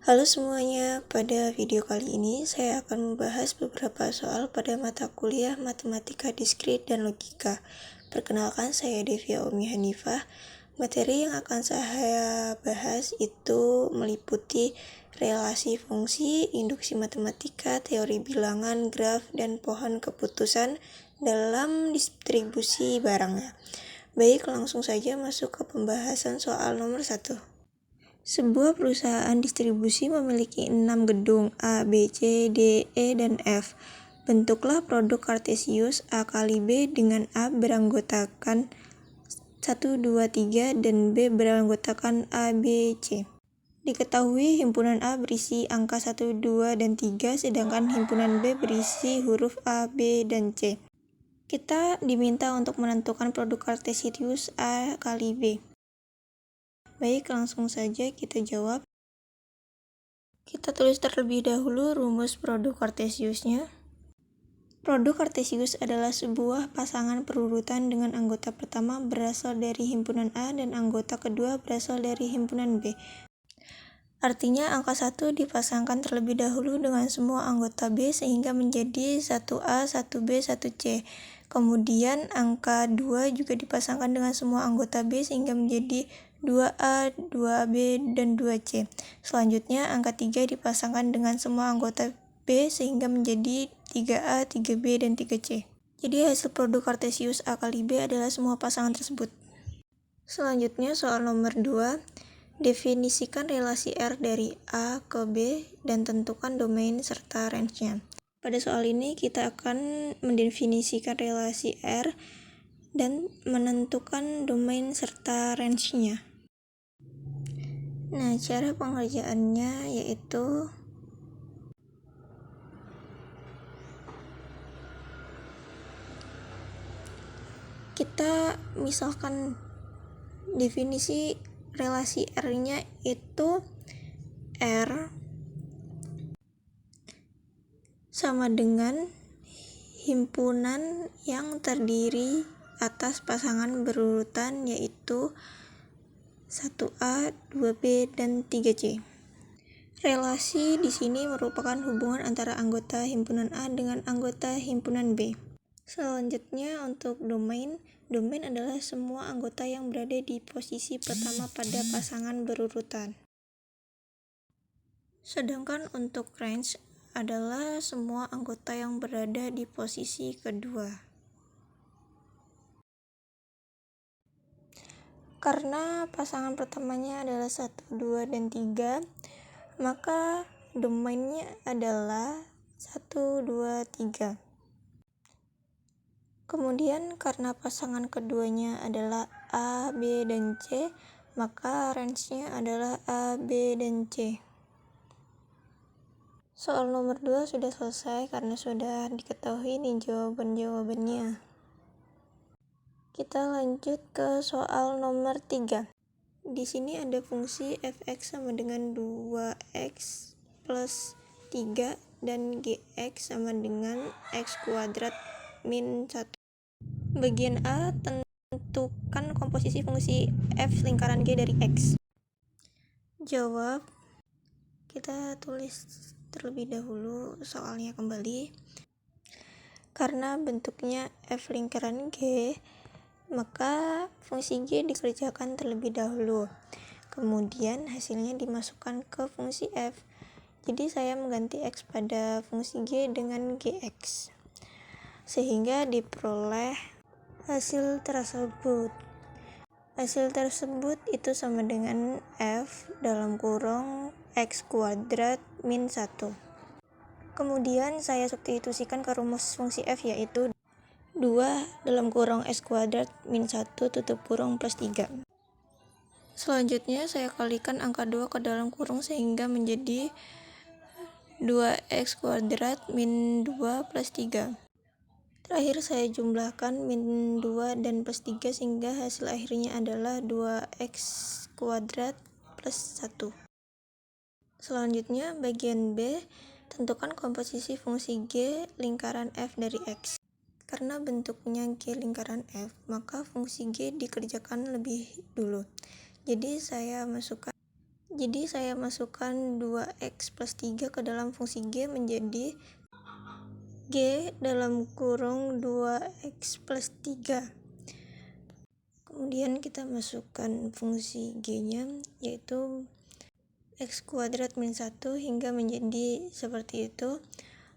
Halo semuanya, pada video kali ini saya akan membahas beberapa soal pada mata kuliah Matematika Diskrit dan Logika. Perkenalkan, saya Devia Umi Hanifah. Materi yang akan saya bahas itu meliputi relasi fungsi, induksi matematika, teori bilangan, graf, dan pohon keputusan dalam distribusi barangnya. Baik, langsung saja masuk ke pembahasan soal nomor 1. Sebuah perusahaan distribusi memiliki 6 gedung A, B, C, D, E, dan F. Bentuklah produk kartesius A kali B dengan A beranggotakan 1, 2, 3 dan B beranggotakan A, B, C. Diketahui himpunan A berisi angka 1, 2, dan 3, sedangkan himpunan B berisi huruf A, B, dan C. Kita diminta untuk menentukan produk kartesius A kali B. Baik, langsung saja kita jawab. Kita tulis terlebih dahulu rumus produk kartesiusnya. Produk kartesius adalah sebuah pasangan perurutan dengan anggota pertama berasal dari himpunan A dan anggota kedua berasal dari himpunan B. Artinya angka 1 dipasangkan terlebih dahulu dengan semua anggota B sehingga menjadi 1A, 1B, 1C. Kemudian angka 2 juga dipasangkan dengan semua anggota B sehingga menjadi 2A, 2B, dan 2C. Selanjutnya angka 3 dipasangkan dengan semua anggota B sehingga menjadi 3A, 3B, dan 3C. Jadi hasil produk kartesius A kali B adalah semua pasangan tersebut. Selanjutnya soal nomor 2. Definisikan relasi R dari A ke B dan tentukan domain serta range-nya. Pada soal ini kita akan mendefinisikan relasi R dan menentukan domain serta range-nya. Nah, cara pengerjaannya yaitu kita misalkan definisi relasi R-nya itu R sama dengan himpunan yang terdiri atas pasangan berurutan yaitu 1A, 2B, dan 3C. Relasi di sini merupakan hubungan antara anggota himpunan A dengan anggota himpunan B. Selanjutnya untuk domain adalah semua anggota yang berada di posisi pertama pada pasangan berurutan. Sedangkan untuk range adalah semua anggota yang berada di posisi kedua. Karena pasangan pertamanya adalah 1, 2, dan 3, maka domainnya adalah 1, 2, 3. Kemudian karena pasangan keduanya adalah A, B, dan C, maka range-nya adalah A, B, dan C. Soal nomor 2 sudah selesai karena sudah diketahui nih jawabannya. Kita lanjut ke soal nomor 3. Di sini ada fungsi f(x) sama dengan 2x plus 3 dan gx sama dengan x kuadrat min 1. Bagian A, tentukan komposisi fungsi f lingkaran g dari x. Jawab. Kita tulis terlebih dahulu soalnya kembali. Karena bentuknya f lingkaran G, maka fungsi G dikerjakan terlebih dahulu. Kemudian hasilnya dimasukkan ke fungsi f. Jadi saya mengganti x pada fungsi G dengan Gx. Sehingga diperoleh hasil tersebut. Hasil tersebut itu sama dengan f dalam kurung x kuadrat min 1. Kemudian saya substitusikan ke rumus fungsi f yaitu 2 dalam kurung x kuadrat min 1 tutup kurung plus 3. Selanjutnya saya kalikan angka 2 ke dalam kurung sehingga menjadi 2x kuadrat min 2 plus 3. Terakhir saya jumlahkan min 2 dan plus 3 sehingga hasil akhirnya adalah 2x kuadrat plus 1. Selanjutnya bagian B, tentukan komposisi fungsi G lingkaran f dari x. Karena bentuknya G lingkaran f, maka fungsi G dikerjakan lebih dulu. Jadi saya masukkan Jadi saya masukkan 2x plus 3 ke dalam fungsi G menjadi G dalam kurung 2x plus 3. Kemudian kita masukkan fungsi G-nya, yaitu x kuadrat min 1 hingga menjadi seperti itu.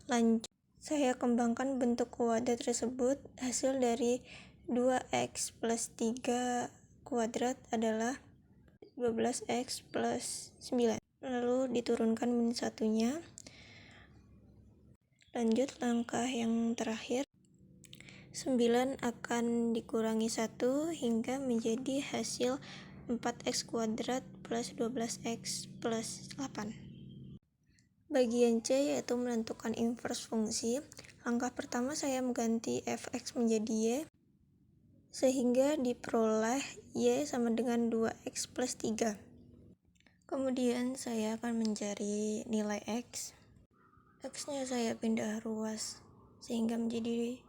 Lanjut, saya kembangkan bentuk kuadrat tersebut. Hasil dari 2x plus 3 kuadrat adalah 12x plus 9. Lalu diturunkan min 1-nya. Lanjut langkah yang terakhir. 9 akan dikurangi 1 hingga menjadi hasil 4x kuadrat plus 12x plus 8. Bagian C yaitu menentukan inverse fungsi. Langkah pertama saya mengganti fx menjadi y, sehingga diperoleh y sama dengan 2x plus 3. Kemudian saya akan mencari nilai x. X-nya saya pindah ruas sehingga menjadi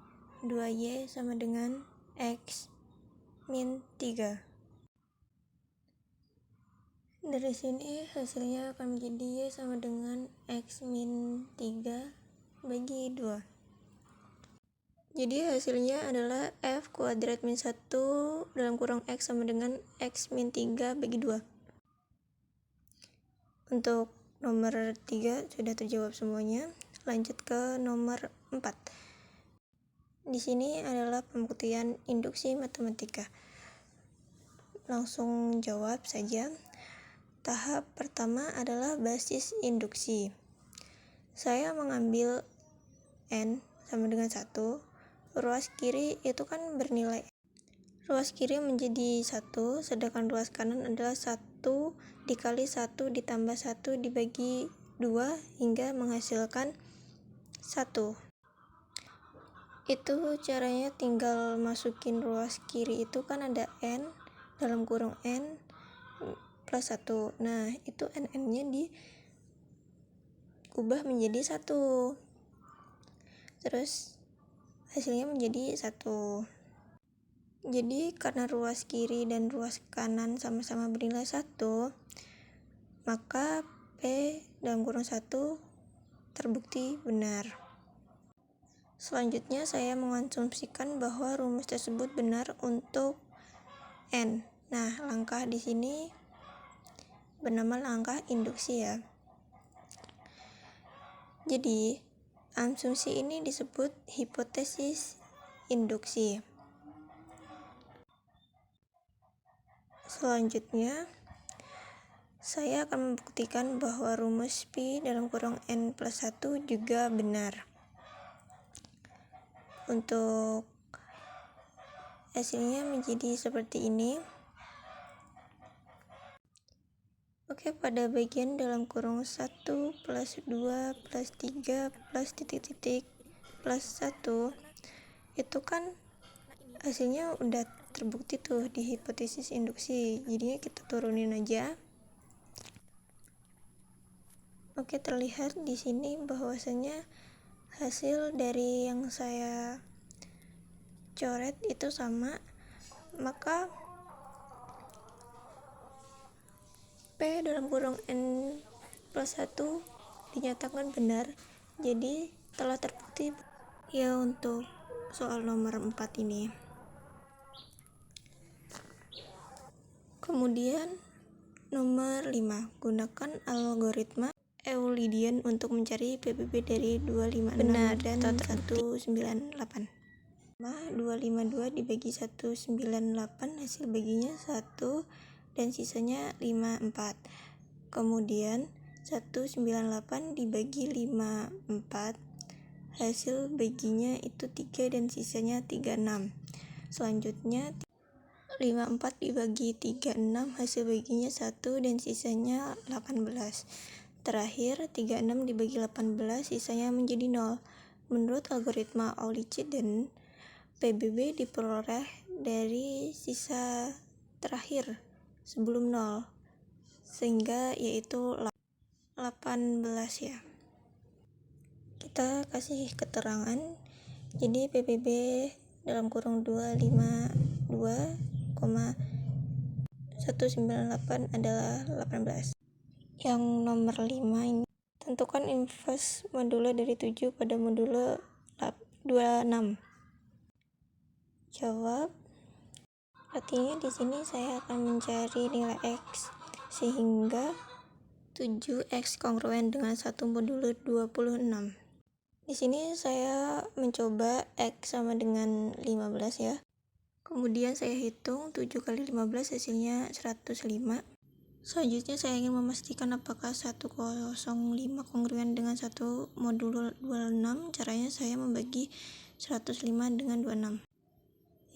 2y sama dengan x min 3. Dari sini hasilnya akan menjadi y sama dengan x min 3 bagi 2. Jadi hasilnya adalah f kuadrat min 1 dalam kurung x sama dengan x min 3 bagi 2. Untuk nomor 3 sudah terjawab semuanya. Lanjut ke nomor 4. Di sini adalah pembuktian induksi matematika. Langsung jawab saja. Tahap pertama adalah basis induksi. Saya mengambil n sama dengan 1. Ruas kiri itu kan bernilai. Ruas kiri menjadi 1, sedangkan ruas kanan adalah 1 dikali 1 ditambah 1 dibagi 2 hingga menghasilkan 1. Itu caranya tinggal masukin ruas kiri itu kan ada n dalam kurung n plus 1. Nah, itu n-nya diubah menjadi 1. Terus hasilnya menjadi 1. Jadi karena ruas kiri dan ruas kanan sama-sama bernilai 1, maka P dalam kurung 1 terbukti benar. Selanjutnya saya mengasumsikan bahwa rumus tersebut benar untuk n. Nah, langkah di sini bernama langkah induksi ya. Jadi, asumsi ini disebut hipotesis induksi. Selanjutnya, saya akan membuktikan bahwa rumus Pi dalam kurung n plus 1 juga benar. Untuk hasilnya menjadi seperti ini. Oke, pada bagian dalam kurung 1 plus 2 plus 3 plus titik-titik plus 1 itu kan hasilnya udah terbukti tuh di hipotesis induksi, jadinya kita turunin aja. Oke, terlihat di sini bahwasanya hasil dari yang saya coret itu sama, maka P dalam kurung n plus 1 dinyatakan benar, jadi telah terbukti ya untuk soal nomor 4 ini. Kemudian nomor 5, gunakan algoritma Euclidean untuk mencari PBB dari 256 benar dan 198. 252 dibagi 198 hasil baginya 1 dan sisanya 54. Kemudian 198 dibagi 54 hasil baginya itu 3 dan sisanya 36. Selanjutnya 54 dibagi 36 hasil baginya 1 dan sisanya 18. Terakhir 36 dibagi 18 sisanya menjadi 0. Menurut algoritma Euclidean, PBB diperoleh dari sisa terakhir sebelum 0, sehingga yaitu 18 ya. Kita kasih keterangan, jadi PBB dalam kurung 252,198 adalah 18. Yang nomor 5 ini, tentukan inverse modulo dari 7 pada modulo 26. Jawab. Artinya di sini saya akan mencari nilai X sehingga 7X kongruen dengan 1 modulo 26. Di sini saya mencoba X sama dengan 15 ya. Kemudian saya hitung 7 kali 15 hasilnya 105. Selanjutnya saya ingin memastikan apakah 105 kongruen dengan 1 modulo 26. Caranya saya membagi 105 dengan 26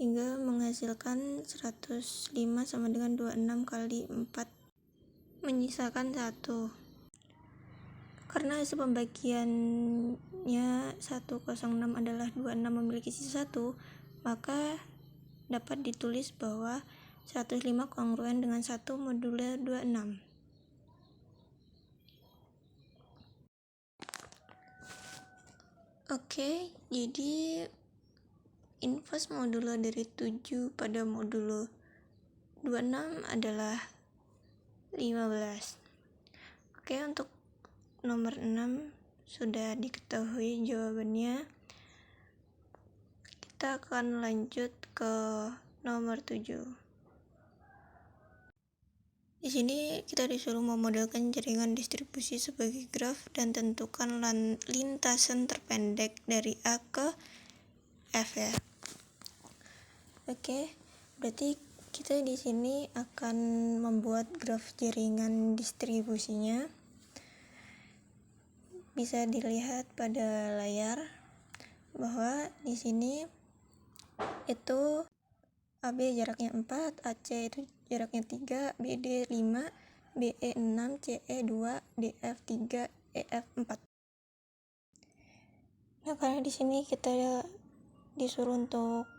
hingga menghasilkan 105 sama dengan 26 kali 4 menyisakan 1. Karena hasil pembagiannya 106 adalah 26 memiliki sisa 1, maka dapat ditulis bahwa 105 kongruen dengan 1 modulo 26. Oke, jadi inverse modulo dari 7 pada modulo 26 adalah 15. Oke, untuk nomor 6 sudah diketahui jawabannya. Kita akan lanjut ke nomor 7. Di sini kita disuruh memodelkan jaringan distribusi sebagai graf dan tentukan lintasan terpendek dari A ke F ya. Oke, berarti kita di sini akan membuat graf jaringan distribusinya. Bisa dilihat pada layar bahwa di sini itu AB jaraknya 4, AC itu jaraknya 3, BD 5, BE 6, CE 2, DF 3, EF 4. Nah, karena di sini kita disuruh untuk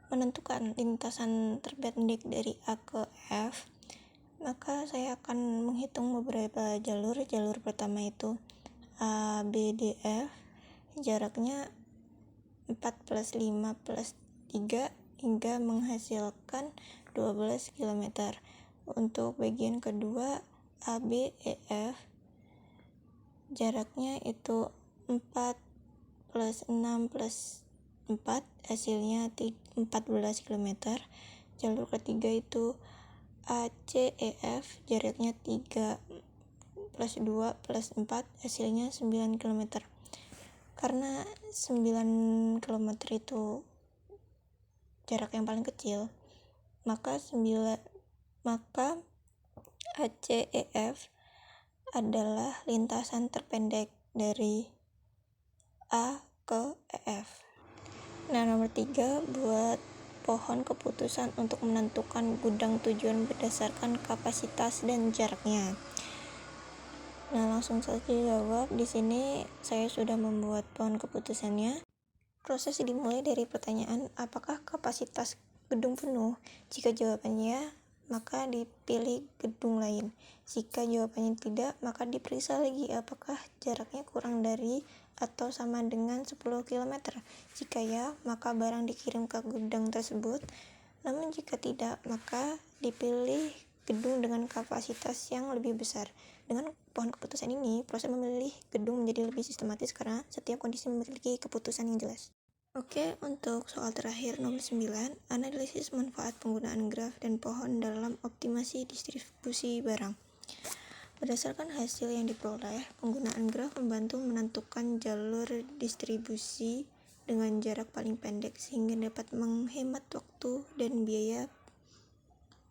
menentukan lintasan terpendek dari A ke F, maka saya akan menghitung beberapa jalur. Jalur pertama itu A, B, D, F, jaraknya 4 plus 5 plus 3 hingga menghasilkan 12 km. Untuk bagian kedua A, B, E, F, jaraknya itu 4 plus 6 plus 4, hasilnya 14 km. Jalur ketiga itu A, C, E, F, jaraknya 3 plus 2 plus 4, hasilnya 9 km. Karena 9 km itu jarak yang paling kecil, maka ACEF adalah lintasan terpendek dari A ke EF. Nah, nomor 3, buat pohon keputusan untuk menentukan gudang tujuan berdasarkan kapasitas dan jaraknya. Nah, langsung saja jawab. Di sini saya sudah membuat pohon keputusannya. Proses dimulai dari pertanyaan, apakah kapasitas gedung penuh? Jika jawabannya, maka dipilih gedung lain. Jika jawabannya tidak, maka diperiksa lagi apakah jaraknya kurang dari atau sama dengan 10 km. Jika ya, maka barang dikirim ke gudang tersebut. Namun jika tidak, maka dipilih gedung dengan kapasitas yang lebih besar. Dengan pohon keputusan ini, proses memilih gedung menjadi lebih sistematis karena setiap kondisi memiliki keputusan yang jelas. Oke, untuk soal terakhir nomor 9, analisis manfaat penggunaan graf dan pohon dalam optimasi distribusi barang. Berdasarkan hasil yang diperoleh, penggunaan graf membantu menentukan jalur distribusi dengan jarak paling pendek sehingga dapat menghemat waktu dan biaya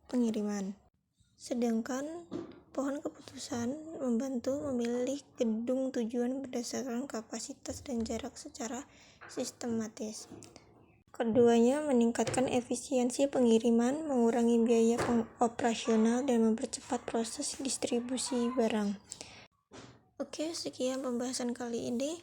pengiriman. Sedangkan pohon keputusan membantu memilih gedung tujuan berdasarkan kapasitas dan jarak secara sistematis. Keduanya meningkatkan efisiensi pengiriman, mengurangi biaya operasional, dan mempercepat proses distribusi barang. Oke, sekian pembahasan kali ini.